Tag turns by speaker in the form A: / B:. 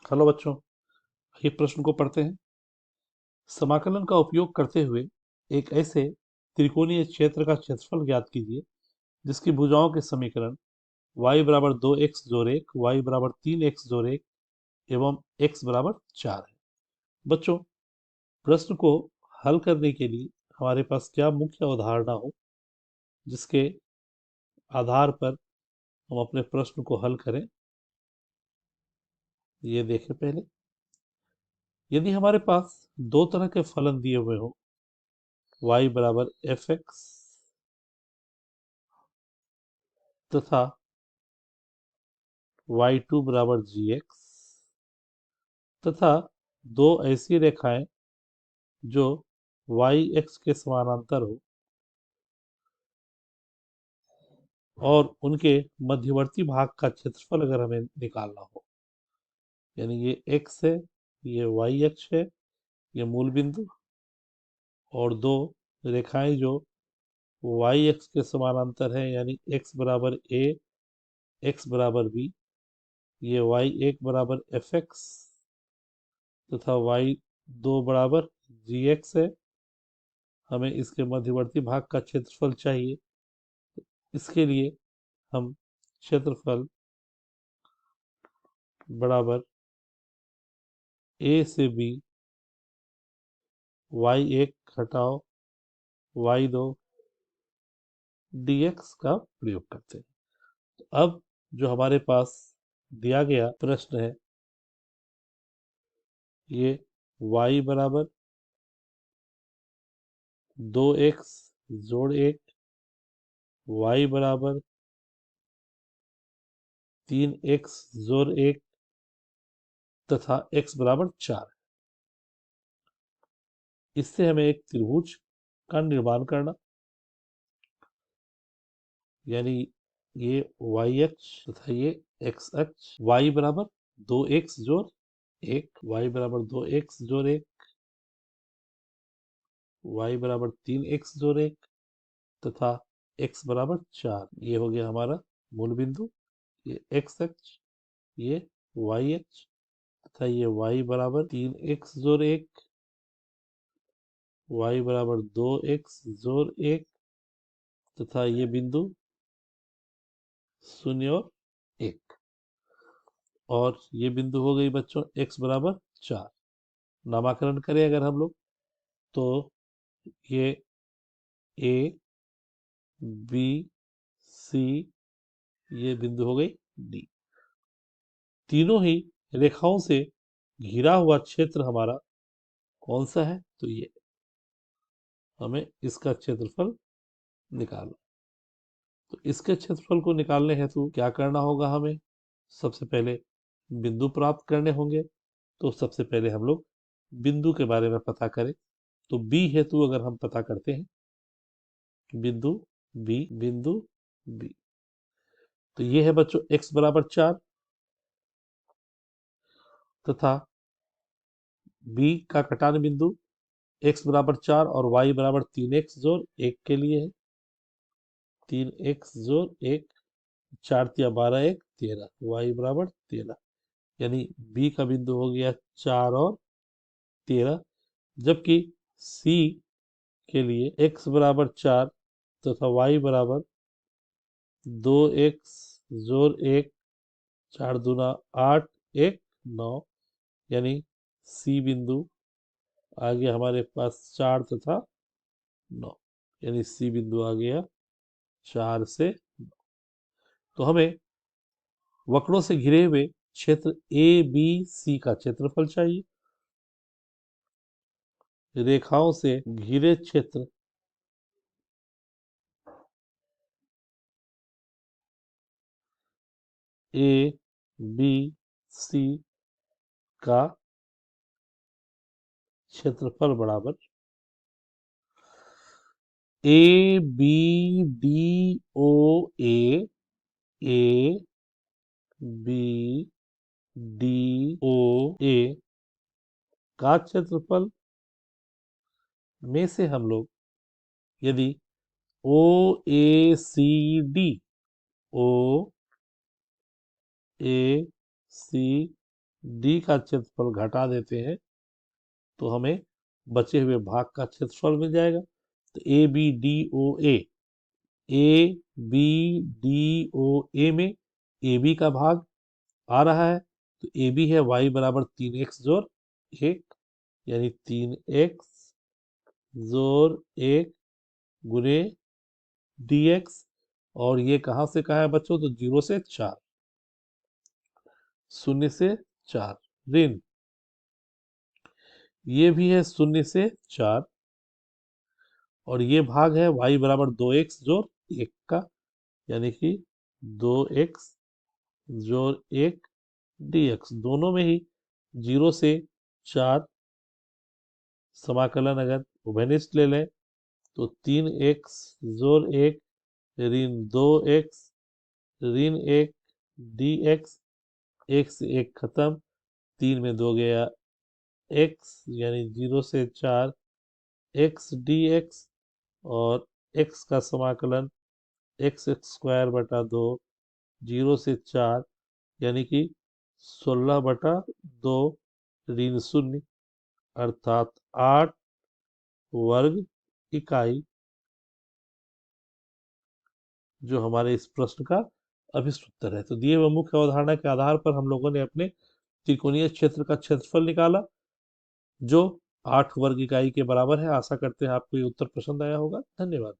A: Hello बच्चों, ये प्रश्न को पढ़ते हैं। समाकलन का उपयोग करते हुए एक ऐसे त्रिकोणीय क्षेत्र का क्षेत्रफल ज्ञात कीजिए जिसकी भुजाओं के समीकरण y बराबर 2x जोड़ 1, y बराबर 3x जोड़ 1 एवं x बराबर 4 है। बच्चों, प्रश्न को हल करने के लिए हमारे पास क्या मुख्य अवधारणा हो जिसके आधार पर हम अपने प्रश्न को हल करें, ये देखें। पहले, यदि हमारे पास दो तरह के फलन दिए हुए हो, y बराबर fx तथा y2 बराबर gx तथा दो ऐसी रेखाएं जो yx के समानांतर हो और उनके मध्यवर्ती भाग का क्षेत्रफल अगर हमें निकालना हो, यानी ये x है, ये y अक्ष है, ये मूल बिंदु, और दो रेखाएं जो y अक्ष के समानांतर है, यानी x बराबर a, x बराबर b, ये y1 बराबर fx तथा y2 बराबर gx है। हमें इसके मध्यवर्ती भाग का क्षेत्रफल चाहिए। इसके लिए हम क्षेत्रफल बराबर a से b y1 घटाओ y2 dx का प्रयोग करते हैं। तो अब जो हमारे पास दिया गया प्रश्न है, ये y बराबर 2x जोड़ 1, y बराबर 3x जोड़ 1 तथा x बराबर 4। इससे हमें एक त्रिभुज का निर्माण करना, यानी ये y अक्ष तथा ये x अक्ष, y बराबर 2x जोड़ 1, y बराबर 2x जोड़ 1, y बराबर 3x जोड़ 1 तथा x बराबर 4। ये हो गया हमारा मूल बिंदु, ये x अक्ष, ये y अक्ष तथा ये y बराबर 3x जोड़ 1, y बराबर 2x जोड़ 1 तथा ये बिंदु 0 और 1, और ये बिंदु हो गई बच्चों x बराबर 4। नामाकरण करें अगर हम लोग, तो ये A, B, C, ये बिंदु हो गई D। तीनों ही रेखाओं से घिरा हुआ क्षेत्र हमारा कौन सा है? तो ये हमें इसका क्षेत्रफल निकालना। तो इसके क्षेत्रफल को निकालने हेतु क्या करना होगा हमें? सबसे पहले बिंदु प्राप्त करने होंगे। तो सबसे पहले हम लोग बिंदु के बारे में पता करें। तो B हेतु अगर हम पता करते हैं, बिंदु B, तो ये है बच्चों x बराबर 4 तथा B का कटान बिंदु x बराबर 4 और y बराबर 3x जोड़ 1 के लिए है। 3x जोड़ 1, 4 तिया 12, 1 13, y बराबर 13, यानी B का बिंदु हो गया 4 और 13। जबकि C के लिए x बराबर 4 तथा y बराबर 2x जोड़ 1, 4 दूना 8, 1 9, यानी C बिंदु आ गया हमारे पास 4 तथा 9, यानी C बिंदु आ गया 4 से 9। तो हमें वक्रों से घिरे हुए क्षेत्र ए बी सी का क्षेत्रफल चाहिए। रेखाओं से घिरे क्षेत्र ए बी सी का क्षेत्रफल बराबर A B D O A B D O A का क्षेत्रफल में से हम लोग यदि ओ ए सी डी, ओ ए सी डी का क्षेत्रफल घटा देते हैं तो हमें बचे हुए भाग का क्षेत्रफल मिल जाएगा। तो A B D O A B D O A में ए बी का भाग आ रहा है, तो ए बी है y बराबर 3x जोड़ 1, यानी 3x जोड़ 1 गुने dx। और ये कहाँ से कहाँ है बच्चों, तो 0 से 4, 0 से 4 ऋण, ये भी है 0 से 4, और ये भाग है y बराबर 2x जोड़ 1 का, यानी कि 2x जोड़ 1 dx। दोनों में ही 0 से 4 समाकलन अगर उभयनिष्ठ ले लें तो 3x जोड़ 1 ऋण 2x ऋण 1 dx। 1 से 1 खत्म, 3 में 2 गया x, यानी 0 से 4 x dx, और x का समाकलन x स्क्वायर बटा 2 0 से 4, यानी कि 16 बटा 2 ऋण 0, अर्थात 8 वर्ग इकाई, जो हमारे इस प्रश्न का अभिष्ट उत्तर है। तो दिए हुए मुख्य अवधारणा के आधार पर हम लोगों ने अपने त्रिकोणीय क्षेत्र का क्षेत्रफल निकाला, जो 8 वर्ग इकाई के बराबर है। आशा करते हैं आपको ये उत्तर पसंद आया होगा। धन्यवाद।